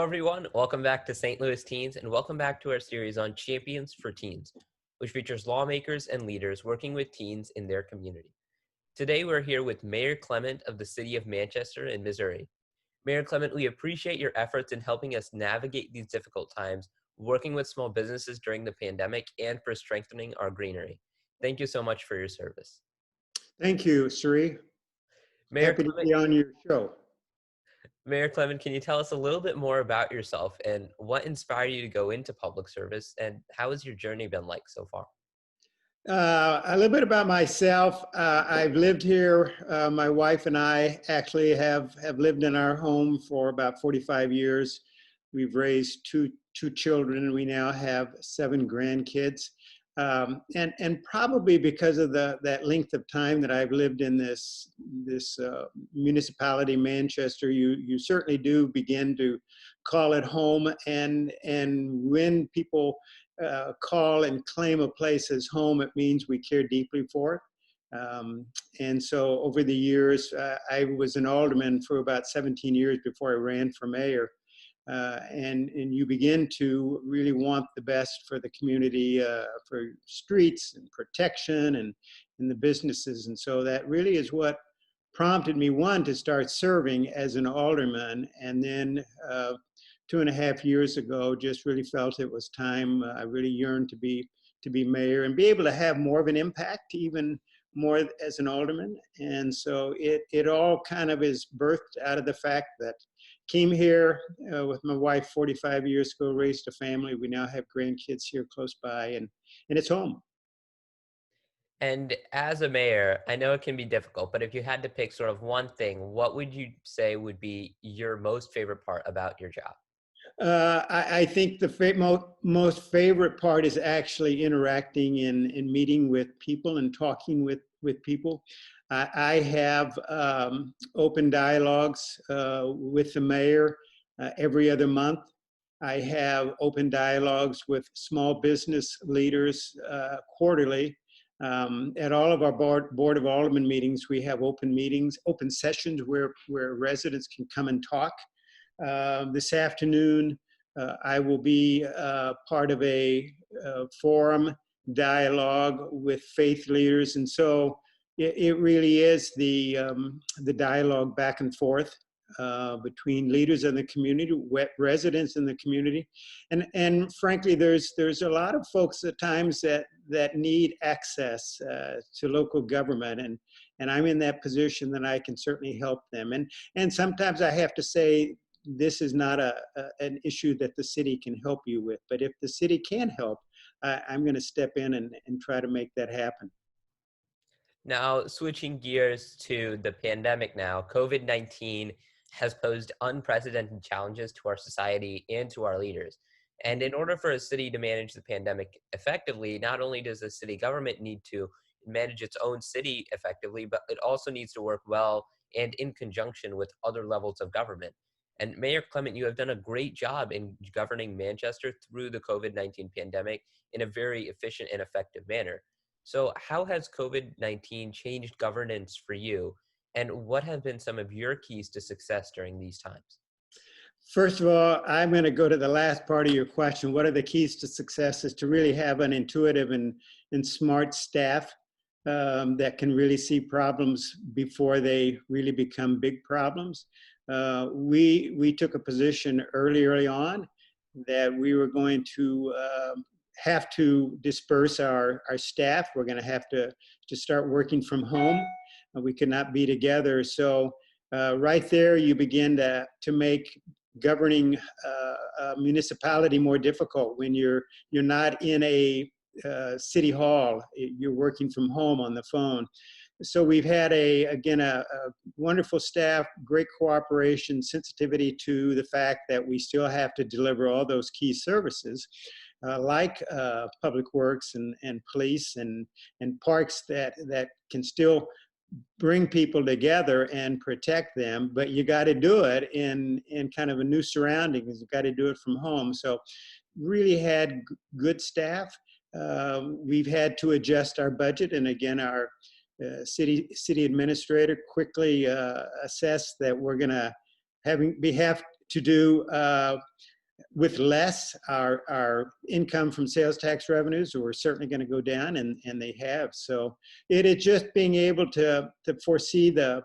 Hello, everyone. Welcome back to St. Louis Teens, and welcome back to our series on Champions for Teens, which features lawmakers and leaders working with teens in their community. Today, we're here with Mayor Clement of the City of Manchester in Missouri. Mayor Clement, we appreciate your efforts in helping us navigate these difficult times, working with small businesses during the pandemic, and for strengthening our greenery. Thank you so much for your service. Thank you, Sri. Mayor Happy to Clement, be on your show. Mayor Clement, can you tell us a little bit more about yourself and what inspired you to go into public service, and how has your journey been like so far? A little bit about myself. I've lived here. My wife and I actually have lived in our home for about 45 years. We've raised two children, and we now have 7 grandkids. And probably because of that length of time that I've lived in this municipality, Manchester, you certainly do begin to call it home. And when people call and claim a place as home, it means we care deeply for it. And so over the years, I was an alderman for about 17 years before I ran for mayor. And you begin to really want the best for the community, for streets and protection and the businesses. And so that really is what prompted me, one, to start serving as an alderman, and then 2.5 years ago, just really felt it was time. I really yearned to be mayor and be able to have more of an impact, even more as an alderman. And so it all kind of is birthed out of the fact that came here with my wife 45 years ago, raised a family. We now have grandkids here close by, and it's home. And as a mayor, I know it can be difficult, but if you had to pick sort of one thing, what would you say would be your most favorite part about your job? I think the most favorite part is actually interacting and meeting with people and talking with people. I have open dialogues with the mayor every other month. I have open dialogues with small business leaders quarterly. At all of our board of aldermen meetings, we have open meetings, open sessions where residents can come and talk. This afternoon, I will be part of a forum dialogue with faith leaders, and so it really is the dialogue back and forth between leaders in the community, residents in the community, and frankly, there's a lot of folks at times that need access to local government, and I'm in that position that I can certainly help them, and sometimes I have to say, this is not an issue that the city can help you with, but if the city can help, I'm going to step in and try to make that happen. Now, switching gears to the pandemic now, COVID-19 has posed unprecedented challenges to our society and to our leaders. And in order for a city to manage the pandemic effectively, not only does the city government need to manage its own city effectively, but it also needs to work well and in conjunction with other levels of government. And Mayor Clement, you have done a great job in governing Manchester through the COVID-19 pandemic in a very efficient and effective manner. So how has COVID-19 changed governance for you? And what have been some of your keys to success during these times? First of all, I'm going to go to the last part of your question. What are the keys to success? Is to really have an intuitive and smart staff that can really see problems before they really become big problems. We took a position early on that we were going to have to disperse our staff. We're going to have to start working from home. We could not be together. So right there, you begin to make governing a municipality more difficult when you're not in a city hall. You're working from home on the phone. So we've had a wonderful staff, great cooperation, sensitivity to the fact that we still have to deliver all those key services like public works and police and parks that can still bring people together and protect them, but you got to do it in kind of a new surroundings. You got to do it from home. So really had good staff. We've had to adjust our budget, and again, our city administrator quickly assessed that we're going to to do with less. Our income from sales tax revenues were certainly going to go down, and they have. So it is just being able to foresee the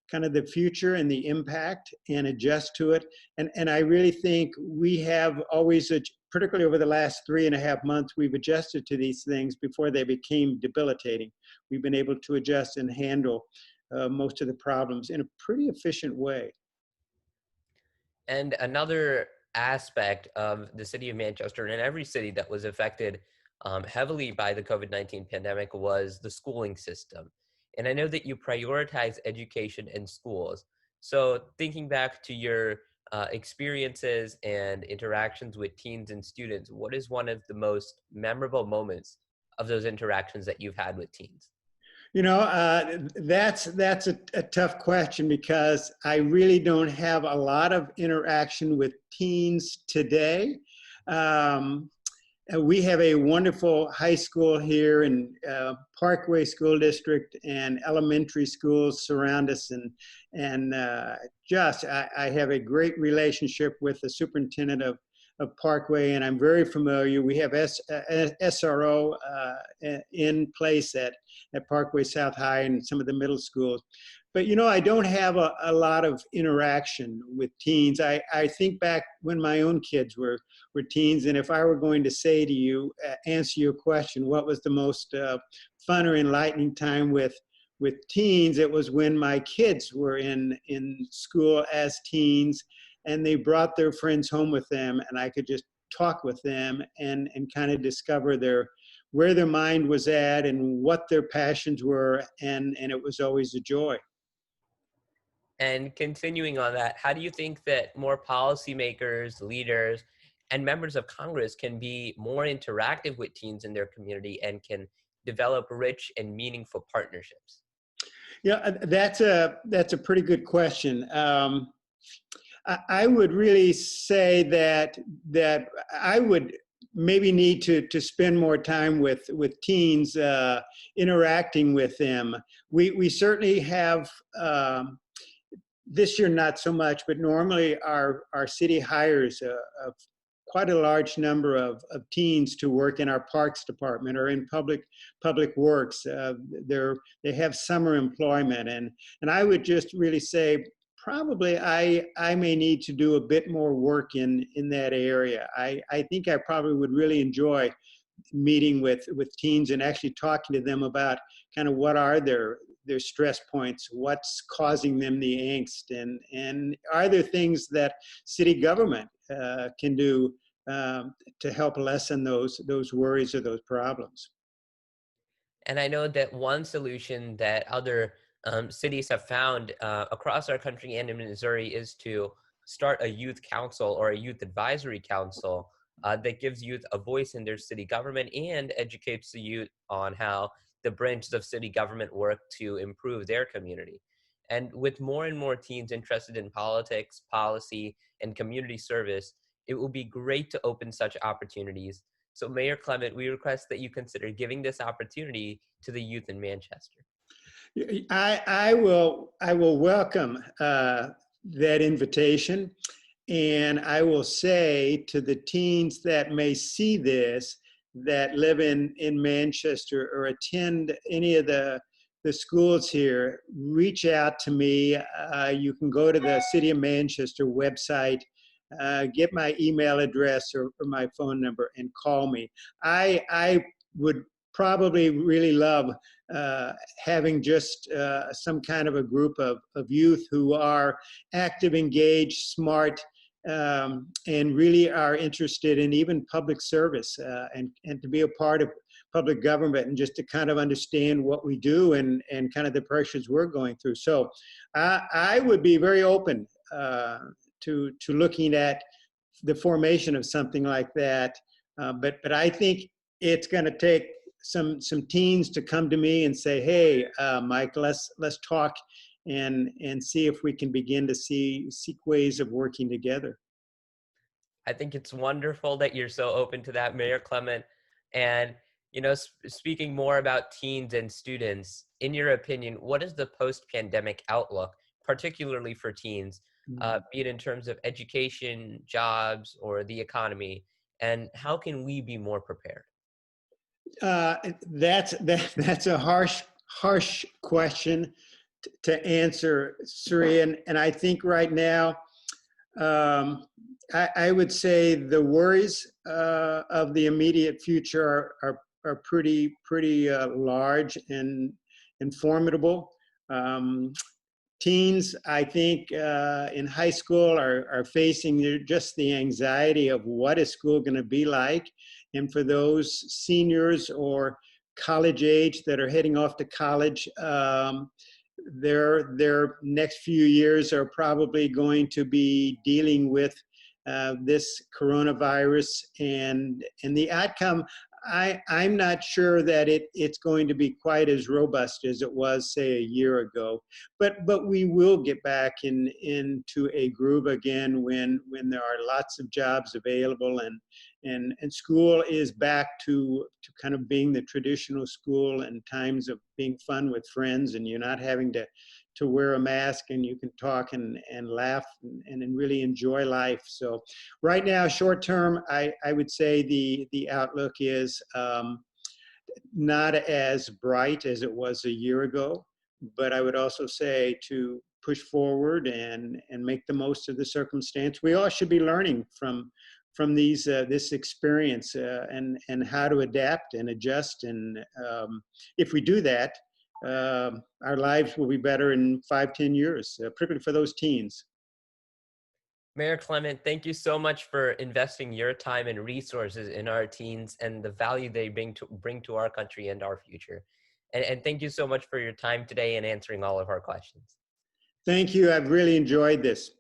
kind of the future and the impact and adjust to it. And I really think we have always, particularly over the last 3.5 months, we've adjusted to these things before they became debilitating. We've been able to adjust and handle most of the problems in a pretty efficient way. And another aspect of the city of Manchester and every city that was affected heavily by the COVID-19 pandemic was the schooling system. And I know that you prioritize education in schools. So thinking back to your experiences and interactions with teens and students, what is one of the most memorable moments of those interactions that you've had with teens? That's a tough question because I really don't have a lot of interaction with teens today. Um, we have a wonderful high school here in Parkway School District, and elementary schools surround us, and I have a great relationship with the superintendent of Parkway, and I'm very familiar. We have SRO in place at Parkway South High and some of the middle schools. But I don't have a lot of interaction with teens. I think back when my own kids were teens, and if I were going to say to you, answer your question, what was the most fun or enlightening time with teens, it was when my kids were in school as teens, and they brought their friends home with them, and I could just talk with them and kind of discover where their mind was at and what their passions were, and it was always a joy. And continuing on that, how do you think that more policymakers, leaders, and members of Congress can be more interactive with teens in their community and can develop rich and meaningful partnerships? Yeah, that's a pretty good question. I would really say that I would maybe need to spend more time with teens, interacting with them. We certainly have. This year, not so much, but normally our city hires quite a large number of teens to work in our parks department or in public works. They have summer employment, and I would just really say probably I may need to do a bit more work in that area. I think I probably would really enjoy meeting with teens and actually talking to them about kind of what are their stress points, what's causing them the angst, and are there things that city government can do to help lessen those worries or those problems. And I know that one solution that other cities have found across our country and in Missouri is to start a youth council or a youth advisory council that gives youth a voice in their city government and educates the youth on how the branches of city government work to improve their community. And with more and more teens interested in politics, policy, and community service, it will be great to open such opportunities. So, Mayor Clement, we request that you consider giving this opportunity to the youth in Manchester. I will welcome that invitation, and I will say to the teens that may see this, that live in Manchester or attend any of the schools here, reach out to me. You can go to the City of Manchester website, get my email address or my phone number, and call me. I would probably really love having just some kind of a group of youth who are active, engaged, smart, and really are interested in even public service, and to be a part of public government and just to kind of understand what we do and kind of the pressures we're going through. So I would be very open to looking at the formation of something like that. But I think it's going to take some teens to come to me and say, "Hey, Mike, let's talk and see if we can begin to seek ways of working together." I think it's wonderful that you're so open to that, Mayor Clement. And, speaking more about teens and students, in your opinion, what is the post pandemic outlook, particularly for teens? be it in terms of education, jobs, or the economy? And how can we be more prepared? Uh, that's a harsh question to answer, Suri. And I think right now, I would say the worries of the immediate future are pretty large and formidable. Um, Teens, I think, in high school are facing just the anxiety of what is school going to be like. And for those seniors or college age that are heading off to college, their next few years are probably going to be dealing with this coronavirus, and the outcome. I'm not sure that it's going to be quite as robust as it was, say, a year ago. But we will get back into a groove again when there are lots of jobs available, and school is back to kind of being the traditional school, and times of being fun with friends, and you're not having to wear a mask, and you can talk and laugh and really enjoy life. So right now, short term, I would say the outlook is not as bright as it was a year ago, but I would also say to push forward and make the most of the circumstance. We all should be learning from these this experience, and how to adapt and adjust. And if we do that, our lives will be better in 5, 10 years, particularly for those teens. Mayor Clement, thank you so much for investing your time and resources in our teens and the value they bring to our country and our future. And thank you so much for your time today and answering all of our questions. Thank you. I've really enjoyed this.